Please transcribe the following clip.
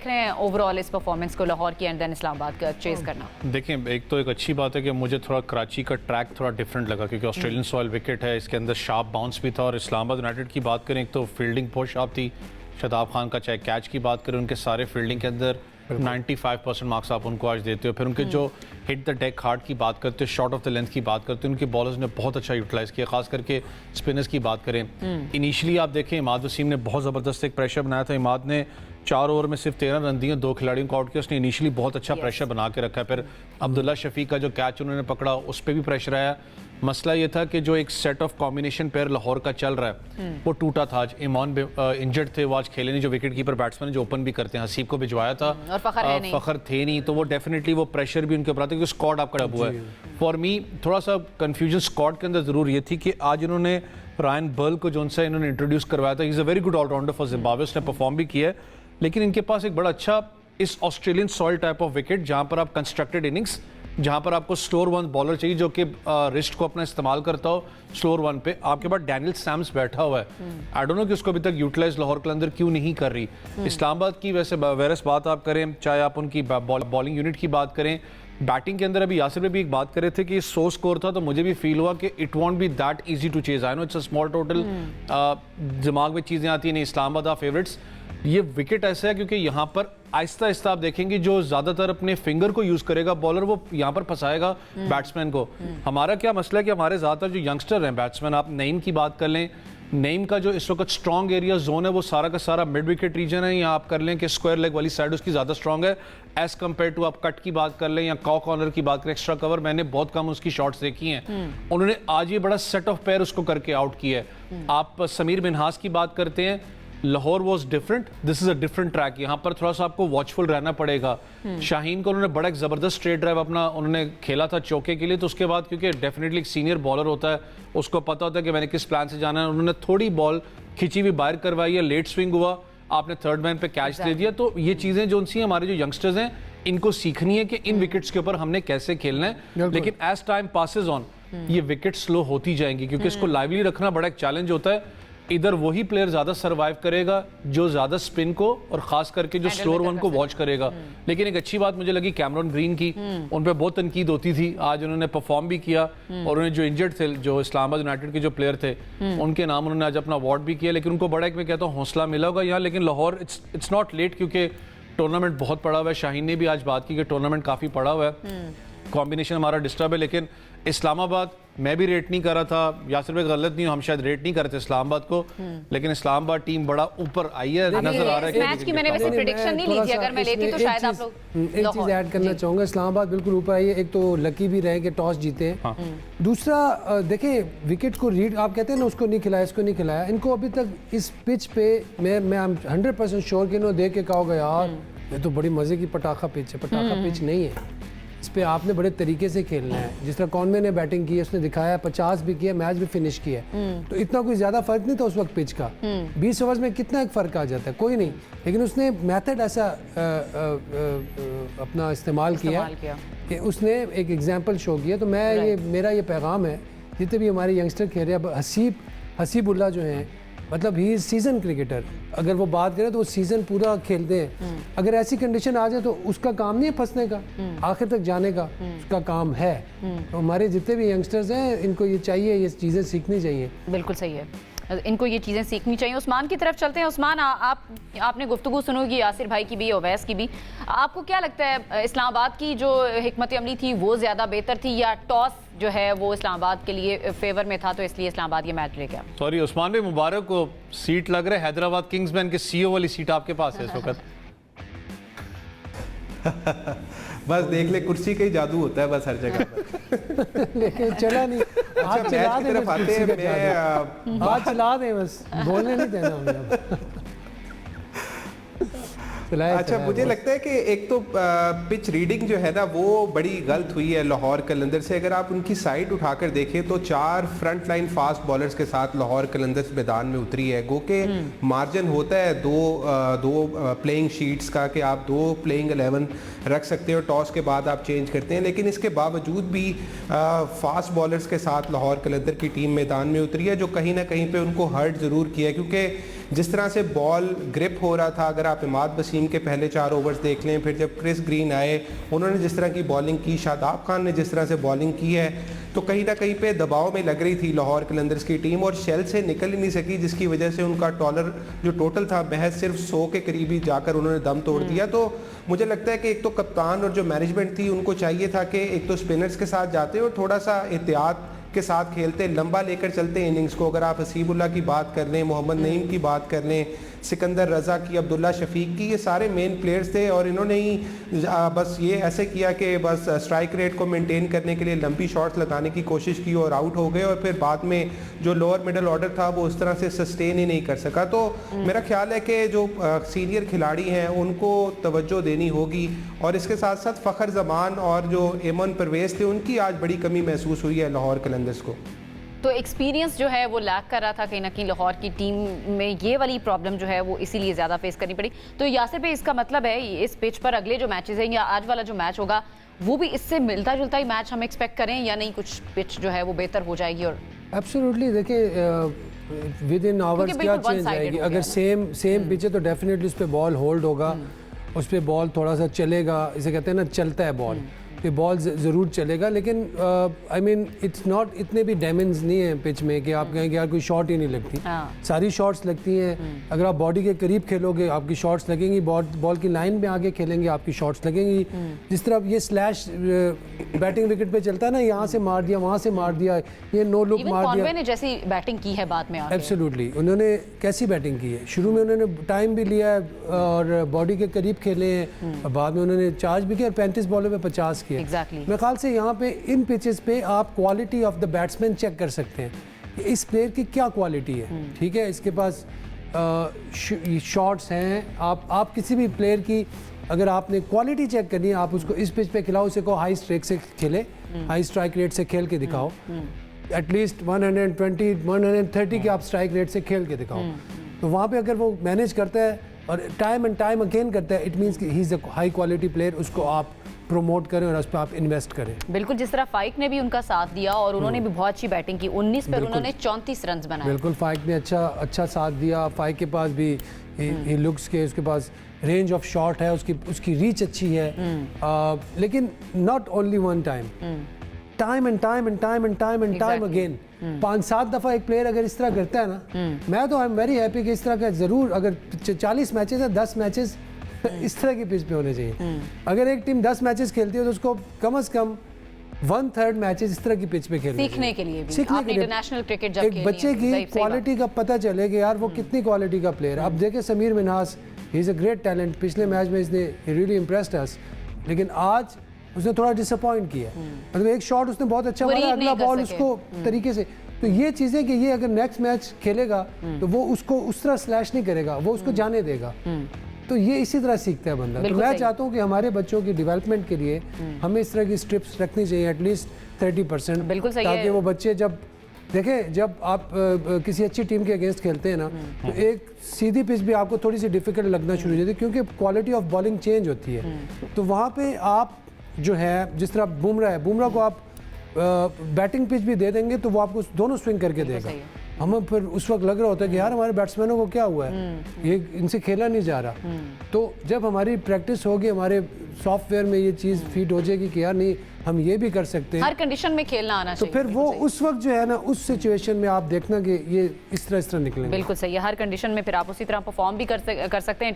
देख रहे हैं ओवरऑल इस परफॉर्मेंस को लाहौर की एंड देन इस्लामाबाद का चेस करना? देखिए, एक तो एक अच्छी बात है कि मुझे थोड़ा कराची का ट्रैक थोड़ा डिफरेंट लगा क्योंकि ऑस्ट्रेलियन सॉइल विकेट है, इसके अंदर शार्प बाउंस भी था। और इस्लामाबाद यूनाइटेड की बात करें, एक तो फील्डिंग बहुत शार्प थी। शादाब खान का चाहे कैच की बात करें, उनके सारे फील्डिंग के अंदर 95% मार्क्स आप उनको आज देते हो। फिर उनके जो हिट द डेक हार्ड की बात करते हो, शॉट ऑफ द लेंथ की बात करते हो, उनके बॉलर्स ने बहुत अच्छा यूटिलाइज किया। खास करके स्पिनर्स की बात करें, इनिशियली आप देखें इमाद वसीम ने बहुत ज़बरदस्त एक प्रेशर बनाया था। इमाद ने 4 ओवर में सिर्फ 13 रन दिए, 2 खिलाड़ियों को आउट किया। उसने इनिशियली बहुत अच्छा प्रेशर बना के रखा है। फिर अब्दुल्ला शफीक का जो कैच उन्होंने पकड़ा, उस पर भी प्रेशर आया। मसला ये था कि जो एक set of combination pair Lahore का चल रहा है वो टूटा था। आज इमान इंजर्ड थे, वो आज खेले नहीं। जो विकेट कीपर बैट्समैन जो ओपन भी करते हैं, हसीब को भिजवाया था और फखर थे नहीं, तो वो डेफिनेटली वो प्रेशर भी उनके ऊपर आता है क्योंकि स्क्वाड आपका डब हुआ है। फॉर मी थोड़ा सा कंफ्यूजन स्क्वाड के अंदर जरूर ये थी कि आज इन्होंने रायन बर्ल को जो सा इन्होंने इंट्रोड्यूस करवाया था। He is a very good allrounder for Zimbabwe, उसने परफॉर्म भी किया है। लेकिन इनके पास एक बड़ा अच्छा इस Australian soil type of wicket, जहां पर आप कंस्ट्रक्टेड इनिंग्स, जहां पर आपको स्लोअर वन बॉलर चाहिए जो कि रिस्ट को अपना इस्तेमाल करता हो स्लोअर वन पे। आपके पास डैनियल सैम्स बैठा हुआ है। आई डोंट नो कि उसको अभी तक यूटिलाइज लाहौर कलंदर क्यों नहीं कर रही। इस्लामाबाद की वैसे वेरस बात आप करें, चाहे आप उनकी बॉलिंग यूनिट की बात करें, बैटिंग के अंदर अभी यासिर भी एक बात कर रहे थे कि 100 स्कोर था, तो मुझे भी फील हुआ कि it won't be that easy to chase. I know it's a small total, दिमाग में चीज़ें आती हैं, नहीं इस्लामाबाद आर फेवरेट्स। ये विकेट ऐसा है क्योंकि यहाँ पर आहिस्ता आहिस्ता आप देखेंगे जो ज़्यादातर अपने फिंगर को यूज़ करेगा बॉलर, वो यहाँ पर फंसाएगा बैट्समैन को। हमारा क्या मसला है कि हमारे ज़्यादातर जो यंगस्टर हैं बैट्समैन, आप नईम की बात कर लें, नईम का जो इस वक्त स्ट्रॉन्ग एरिया जोन है वो सारा का सारा मिड विकेट रीजन है। या आप कर लें कि स्क्वायर लेग वाली साइड उसकी ज़्यादा स्ट्रॉन्ग है एज़ कम्पेयर टू आप कट की बात कर लें या कॉ कॉर्नर की बात करें, एक्स्ट्रा कवर। मैंने बहुत कम उसकी शॉट्स देखी हैं। उन्होंने आज ये बड़ा सेट ऑफ पेयर उसको करके आउट किया है। आप समीर मिन्हास की बात करते हैं, Lahore was different, this is a different track. यहाँ पर थोड़ा सा आपको वॉचफुल रहना पड़ेगा। शाहीन को उन्होंने बड़ा एक ज़बरदस्त स्ट्रेट ड्राइव अपना उन्होंने खेला था चौके के लिए, तो उसके बाद क्योंकि डेफिनेटली एक सीनियर बॉलर होता है, उसको पता होता है कि मैंने किस प्लान से जाना है। उन्होंने थोड़ी बॉल खिंची हुई बाहर करवाई है, लेट स्विंग हुआ, आपने थर्ड मैन पे कैच दे दिया। तो ये चीज़ें जो सी हमारे जो यंगस्टर्स हैं इनको सीखनी है कि इन विकेट्स के ऊपर हमने कैसे खेलना है। लेकिन एज टाइम पासेज ऑन ये विकेट स्लो होती जाएंगी क्योंकि इसको लाइवली रखना बड़ा एक चैलेंज होता है। इधर वही प्लेयर ज्यादा सरवाइव करेगा जो ज्यादा स्पिन को और खास करके जो स्लोअर वन को वॉच करेगा। लेकिन एक अच्छी बात मुझे लगी कैमरन ग्रीन की, उन पे बहुत तनकीद होती थी, आज उन्होंने परफॉर्म भी किया। और उन्हें जो इंजर्ड थे, जो इस्लामाबाद यूनाइटेड के जो प्लेयर थे, उनके नाम उन्होंने आज अपना अवार्ड भी किया। लेकिन उनको बड़ा एक मैं कहता हूँ हौसला मिला होगा यहाँ। लेकिन लाहौर इट्स नॉट लेट क्योंकि टूर्नामेंट बहुत पड़ा हुआ है। शाहीन ने भी आज बात की कि टूर्नामेंट काफी पड़ा हुआ है, कॉम्बिनेशन हमारा डिस्टर्ब है। लेकिन इस्लामाबाद मैं भी रेट नहीं कर रहा था, यासिर भाई गलत नहीं, हम शायद रेट नहीं करते इस्लामाबाद को, लेकिन इस्लामाबाद टीम बड़ा ऊपर आई है। नजर आ रहा है मैच की मैंने वैसे प्रेडिक्शन नहीं ली थी, अगर मैं लेती तो शायद आप लोग। एक चीज ऐड करना चाहूंगा, इस्लामाबाद बिल्कुल ऊपर आई है। एक तो लकी भी रहे कि टॉस जीते हैं। दूसरा देखें विकेट को रीड, आप कहते हैं ना उसको नहीं खिलाया, इसको नहीं खिलाया। इनको अभी तक इस पिच पे मैं 100% श्योर कि इन्होंने देख के कहा होगा यार ये तो बड़ी मजे की पटाखा पिच है। पटाखा पिच नहीं है, इस पे आपने बड़े तरीके से खेलना है। जिस तरह कॉनवे ने बैटिंग की है, उसने दिखाया 50 भी किया, मैच भी फिनिश किया। तो इतना कोई ज्यादा फर्क नहीं था उस वक्त पिच का। 20 ओवर्स में कितना एक फर्क आ जाता है, कोई नहीं। लेकिन उसने मेथड ऐसा अपना इस्तेमाल किया कि उसने एक एग्जाम्पल शो किया। तो मैं ये मेरा ये पैगाम है जितने भी हमारे यंगस्टर खेल रहे हैं, हसीबुल्ला जो हैं, मतलब ही सीजन क्रिकेटर, अगर वो बात करें तो वो सीजन पूरा खेलते हैं। अगर ऐसी कंडीशन आ जाए तो उसका काम नहीं है फंसने का, आखिर तक जाने का उसका काम है। तो हमारे जितने भी यंगस्टर्स हैं इनको ये चाहिए, ये चीज़ें सीखनी चाहिए। बिल्कुल सही है, इनको ये चीज़ें सीखनी चाहिए। उस्मान की तरफ चलते हैं। उस्मान, आपने गुफ्तगू सुनोगी यासिर भाई की भी, ओवैस की भी। आपको क्या लगता है इस्लामाबाद की जो हिकमत अमली थी वो ज़्यादा बेहतर थी या टॉस जो है वो इस्लामाबाद के लिए फेवर में था तो इसलिए इस्लामाबाद ये मैच ले गया? सॉरी उस्मान भाई, मुबारक को सीट लग रहा है हैदराबाद किंग्स मैन के सीईओ वाली सीट आपके पास है इस वक्त। बस देख ले, कुर्सी का ही जादू होता है बस हर जगह। लेकिन चला नहीं। अच्छा, मैच की तरफ आते हैं, मैं बात चला दें, बस बोलने नहीं देना हमें। अच्छा, मुझे लगता है कि एक तो पिच रीडिंग जो है ना वो बड़ी गलत हुई है लाहौर कलंदर से। अगर आप उनकी साइड उठाकर देखें तो 4 फ्रंट लाइन फास्ट बॉलर्स के साथ लाहौर कलंदर मैदान में उतरी है। गो के मार्जिन होता है दो प्लेइंग शीट्स का कि आप 2 प्लेइंग 11 रख सकते हो, टॉस के बाद आप चेंज करते हैं। लेकिन इसके बावजूद भी फास्ट बॉलर्स के साथ लाहौर कलंदर की टीम मैदान में उतरी है, जो कहीं ना कहीं पे उनको हर्ट ज़रूर किया है। क्योंकि जिस तरह से बॉल ग्रिप हो रहा था, अगर आप इमाद वसीम के पहले 4 ओवर्स देख लें, फिर जब क्रिस ग्रीन आए उन्होंने जिस तरह की बॉलिंग की, शादाब खान ने जिस तरह से बॉलिंग की है, तो कहीं ना कहीं पे दबाव में लग रही थी लाहौर कलंदर्स की टीम और शेल से निकल ही नहीं सकी, जिसकी वजह से उनका टॉलर जो टोटल था महज सिर्फ 100 के करीब ही जाकर उन्होंने दम तोड़ दिया। तो मुझे लगता है कि एक तो कप्तान और जो मैनेजमेंट थी उनको चाहिए था कि एक तो स्पिनर्स के साथ जाते और थोड़ा सा एहतियात के साथ खेलते, लंबा लेकर चलते इनिंग्स को। अगर आप हसीबुल्ला की बात कर लें, मोहम्मद नईम की बात कर लें, सिकंदर रज़ा की, अब्दुल्ला शफीक की, ये सारे मेन प्लेयर्स थे और इन्होंने ही बस ये ऐसे किया कि बस स्ट्राइक रेट को मेंटेन करने के लिए लंबी शॉट्स लगाने की कोशिश की और आउट हो गए और फिर बाद में जो लोअर मिडल ऑर्डर था वो उस तरह से सस्टेन ही नहीं कर सका। तो मेरा ख्याल है कि जो सीनियर खिलाड़ी हैं उनको तवज्जो देनी होगी और इसके साथ साथ फ़खर जमान और जो एमन परवेज़ थे उनकी आज बड़ी कमी महसूस हुई है लाहौर कलंदर्स को। तो एक्सपीरियंस जो है वो लैक कर रहा था कहीं ना कहीं लाहौर की टीम में, ये वाली प्रॉब्लम जो है वो इसीलिए ज़्यादा फेस करनी पड़ी। तो यासिर भाई, इसका मतलब है इस पिच पर अगले जो मैचेस हैं या आज वाला जो मैच होगा वो भी इससे मिलता जुलता ही मैच हम एक्सपेक्ट करें या नहीं, कुछ पिच जो है वो बेहतर हो जाएगी? और एब्सोल्युटली देखिए विद इन आवर्स क्या चेंज आएगी। अगर सेम पिच है तो डेफिनेटली उस पर बॉल होल्ड होगा, उस पर बॉल थोड़ा सा चलेगा, इसे कहते हैं ना चलता है बॉल, ये बॉल ज़रूर चलेगा। लेकिन आई मीन इट्स नॉट इतने भी डैमेज नहीं है पिच में कि आप कहें कि यार कोई शॉट ही नहीं लगती। सारी शॉट्स लगती हैं। अगर आप बॉडी के करीब खेलोगे आपकी शॉट्स लगेंगी, बॉल की लाइन में आगे खेलेंगे आपकी शॉट्स लगेंगी। जिस तरह ये स्लैश बैटिंग विकेट पे चलता है ना, यहाँ से मार दिया वहाँ से मार दिया, ये नो लुक मार दिया। कॉनवे ने जैसी बैटिंग की है बाद में आके। एब्सोल्युटली उन्होंने कैसी बैटिंग की है, शुरू में उन्होंने टाइम भी लिया है और बॉडी के करीब खेले हैं और बाद में उन्होंने चार्ज भी किया और 35 बॉलों में 50 किया। Exactly. मेरे ख्याल से यहाँ पे इन पिचेस पे आप quality of the batsman check कर सकते हैं कि इस प्लेयर की क्या क्वालिटी है। ठीक है, इसके पास शॉट्स हैं। आप किसी भी प्लेयर की अगर आपने क्वालिटी चेक करनी है, आप उसको इस पिच पे खिलाओ, उसे को हाई स्ट्राइक से खेले, हाई स्ट्राइक रेट से खेल के दिखाओ, एटलीस्ट 120 130 के आप स्ट्राइक रेट से खेल के दिखाओ। तो वहाँ पे अगर वो मैनेज करता है और टाइम एंड टाइम अगेन करता है, इट मीन्स कि ही is a high quality player, उसको आप प्रमोट करें और उस पर आप इन्वेस्ट करें। बिल्कुल, जिस तरह फाइक ने भी उनका साथ दिया और उन्होंने भी बहुत अच्छी बैटिंग की, 19 पर उन्होंने 34 रन बनाए। बिल्कुल, फाइक ने अच्छा साथ दिया। फाइक के पास भी ही लुक्स के, उसके पास रेंज ऑफ शॉट है, उसकी रीच अच्छी है। लेकिन not only one time, time and time again 5-7 दफ़ा एक प्लेयर अगर इस तरह करता है ना, मैं तो आई एम वेरी हैप्पी कि इस तरह का ज़रूर, अगर 40 मैचेस है 10 मैचेस इस तरह की पिच पे होने चाहिए। अगर एक टीम 10 मैचेस खेलती है तो उसको कम से कम 1/3 मैचेस इस तरह की पिच पे खेलने सीखने के लिए भी, सीखने आपने के लिए इंटरनेशनल क्रिकेट जब एक बच्चे की क्वालिटी का पता चले कि यार वो कितनी क्वालिटी का प्लेयर है। अब देखे समीर मिन्हास, ही इज़ अ ग्रेट टैलेंट, पिछले मैच में इसने रियली इम्प्रेस्ड अस, लेकिन आज उसने थोड़ा डिसअपॉइंट किया। मतलब एक शॉट उसने बहुत अच्छा मारा, अगला बॉल उसको तरीके से। तो ये चीज़ें कि ये अगर नेक्स्ट मैच खेलेगा तो वो उसको उस तरह स्लैश नहीं करेगा, वो उसको जाने देगा। तो ये इसी तरह सीखता है बंदा। तो मैं चाहता हूँ कि हमारे बच्चों की डेवलपमेंट के लिए हमें इस तरह की स्ट्रिप्स रखनी चाहिए, एटलीस्ट 30%, ताकि वो बच्चे जब देखें, जब आप किसी अच्छी टीम के अगेंस्ट खेलते हैं ना, तो एक सीधी पिच भी आपको थोड़ी सी डिफिकल्ट लगना शुरू हो जाती है क्योंकि क्वालिटी ऑफ बॉलिंग चेंज होती है। तो वहाँ पे आप जो है, जिस तरह बुमराह को आप बैटिंग पिच भी दे देंगे तो वो आपको दोनों स्विंग करके देगा। हमें फिर उस वक्त लग रहा होता है कि यार हमारे बैट्समैनों को क्या हुआ है, ये इनसे खेला नहीं जा रहा। तो जब हमारी प्रैक्टिस होगी, हमारे सॉफ्टवेयर में ये चीज़ फीड हो जाएगी कि यार नहीं, हम ये भी कर सकते हैं, हर कंडीशन में खेलना आना चाहिए। तो फिर वो उस वक्त जो है ना, उस सिचुएशन में आप देखना कि ये इस तरह निकलेंगे। बिल्कुल सही है, हर कंडीशन में फिर आप उसी तरह परफॉर्म भी कर सकते हैं।